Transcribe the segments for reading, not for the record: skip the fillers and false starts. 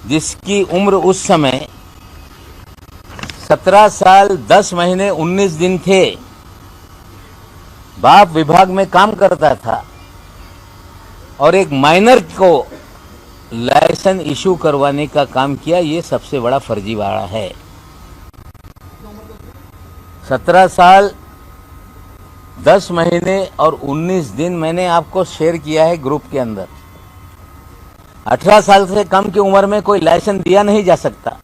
जिसकी उम्र उस समय 17 साल 10 महीने 19 दिन थे, बाप विभाग में काम करता था और एक माइनर को लाइसेंस इशू करवाने का काम किया। ये सबसे बड़ा फर्जीवाड़ा है। 17 साल 10 महीने और 19 दिन मैंने आपको शेयर किया है ग्रुप के अंदर। 18 साल से कम की उम्र में कोई लाइसेंस दिया नहीं जा सकता।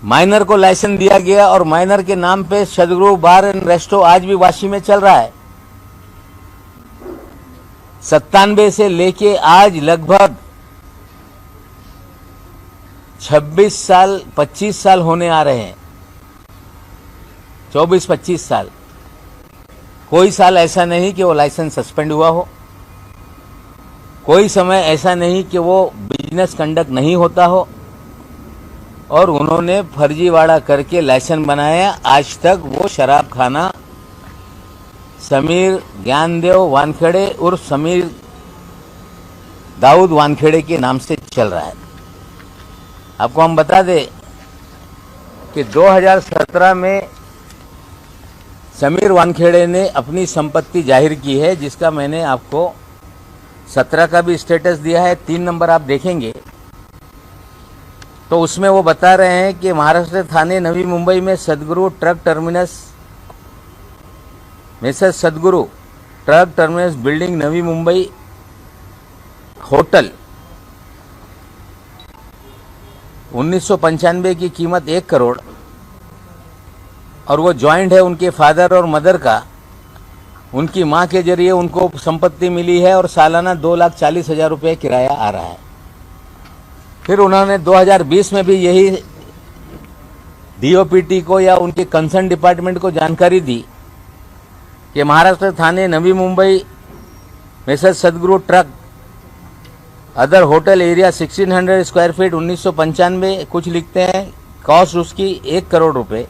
माइनर को लाइसेंस दिया गया और माइनर के नाम पे सदगुरु बार एंड रेस्टो आज भी वाशी में चल रहा है। 97 से लेके आज लगभग 26 साल 25 साल होने आ रहे हैं, 24-25 साल। कोई साल ऐसा नहीं कि वो लाइसेंस सस्पेंड हुआ हो, कोई समय ऐसा नहीं कि वो बिजनेस कंडक्ट नहीं होता हो, और उन्होंने फर्जीवाड़ा करके लाइसेंस बनाया। आज तक वो शराब खाना समीर ज्ञानदेव वानखेड़े उर्फ समीर दाऊद वानखेड़े के नाम से चल रहा है। आपको हम बता दें कि 2017 में समीर वानखेड़े ने अपनी संपत्ति जाहिर की है, जिसका मैंने आपको 17 का भी स्टेटस दिया है। 3 नंबर आप देखेंगे तो उसमें वो बता रहे हैं कि महाराष्ट्र थाने नवी मुंबई में सदगुरु ट्रक टर्मिनस मिसेस सदगुरु truck terminus building Navi Mumbai hotel 1995 की कीमत 1 करोड़, और वो जॉइंट है उनके फादर और मदर का। उनकी मां के जरिए उनको संपत्ति मिली है और सालाना 2,40,000 रुपये किराया आ रहा है। फिर उन्होंने 2020 में भी यही डीओपीटी को या उनके कंसर्न डिपार्टमेंट को जानकारी दी कि महाराष्ट्र थाने नवी मुंबई मिसेस सदगुरु truck other hotel area 1600 square feet 1995 कुछ लिखते हैं, कॉस्ट उसकी 1 करोड़ रुपए।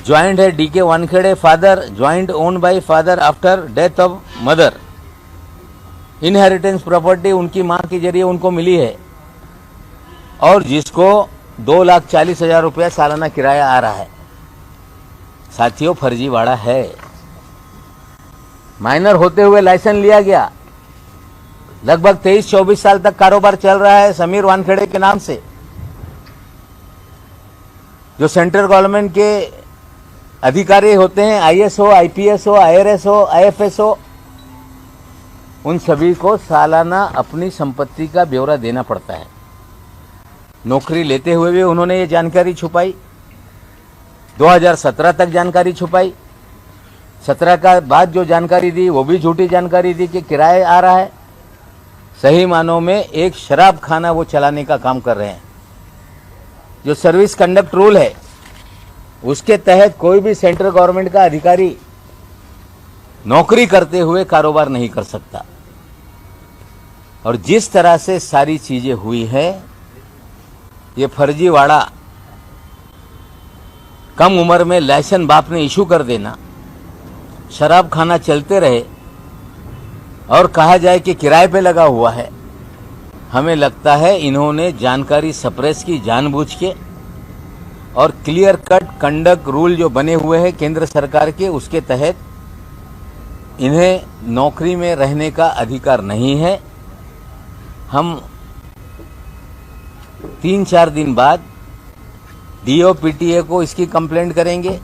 ज्वाइंट है DK Wankhede father, joint owned by father after death of mother. Inheritance property उनकी मां के जरिए उनको मिली है और जिसको 2,40,000 रुपया सालाना किराया आ रहा है। साथियों, फर्जीवाड़ा है। माइनर होते हुए लाइसेंस लिया गया। लगभग 23-24 साल तक कारोबार चल रहा है समीर वानखेड़े के नाम से। जो सेंट्रल गवर्नमेंट के अधिकारी होते हैं, आईएएस हो, आईपीएस हो, आईआरएस हो, आईएफएस हो, उन सभी को सालाना अपनी संपत्ति का ब्यौरा देना पड़ता है। नौकरी लेते हुए भी उन्होंने ये जानकारी छुपाई। 2017 तक जानकारी छुपाई। 17 का बाद जो जानकारी दी वो भी झूठी जानकारी दी कि किराए आ रहा है। सही मानों में एक शराब खाना वो चलाने का काम कर रहे हैं। जो सर्विस कंडक्ट रूल है उसके तहत कोई भी सेंट्रल गवर्नमेंट का अधिकारी नौकरी करते हुए कारोबार नहीं कर सकता। और जिस तरह से सारी चीजें हुई है, ये फर्जीवाड़ा, कम उम्र में लाइसेंस बाप ने इशू कर देना, शराब खाना चलते रहे और कहा जाए कि किराए पे लगा हुआ है। हमें लगता है इन्होंने जानकारी सप्रेस की जानबूझ के, और क्लियर कट कंडक्ट रूल जो बने हुए हैं केंद्र सरकार के, उसके तहत इन्हें नौकरी में रहने का अधिकार नहीं है। हम 3-4 दिन बाद डीओपीटीए को इसकी कंप्लेंट करेंगे।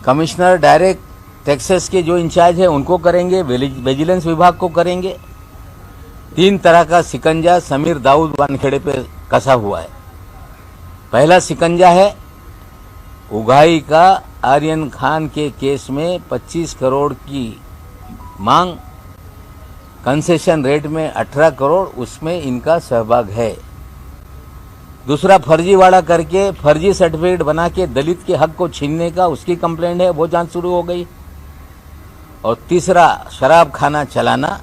कमिश्नर डायरेक्ट टैक्सेस के जो इंचार्ज है उनको करेंगे, विजिलेंस विभाग को करेंगे। 3 तरह का शिकंजा समीर दाऊद वानखेड़े पे कसा हुआ है। पहला शिकंजा है उगाई का आर्यन खान के केस में 25 करोड़ की मांग, कंसेशन रेट में 18 करोड़, उसमें इनका सहभाग है। दूसरा, फर्जीवाड़ा करके फर्जी सर्टिफिकेट बना के दलित के हक को छीनने का, उसकी कंप्लेंट है, वो जांच शुरू हो गई। और तीसरा, शराब खाना चलाना।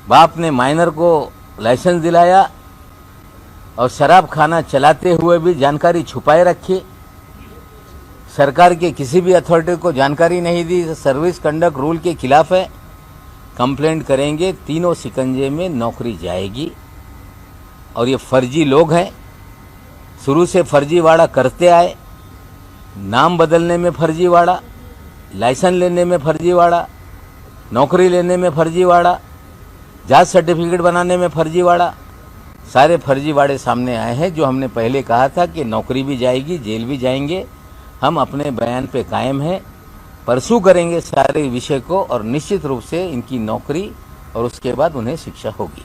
बाप ने माइनर को लाइसेंस दिलाया और शराब खाना चलाते हुए भी जानकारी छुपाए रखी। सरकार के किसी भी अथॉरिटी को जानकारी नहीं दी। सर्विस कंडक्ट रूल के खिलाफ है। कंप्लेंट करेंगे, तीनों शिकंजे में नौकरी जाएगी। और ये फर्जी लोग हैं, शुरू से फर्जीवाड़ा करते आए, नाम बदलने में फर्जीवाड़ा, लाइसेंस लेने में फर्जीवाड़ा, नौकरी लेने में फर्जीवाड़ा, जात सर्टिफिकेट बनाने में फर्जीवाड़ा, सारे फर्जीवाड़े सामने आए हैं। जो हमने पहले कहा था कि नौकरी भी जाएगी, जेल भी जाएंगे, हम अपने बयान पे कायम हैं, परसू करेंगे सारे विषय को और निश्चित रूप से इनकी नौकरी और उसके बाद उन्हें शिक्षा होगी।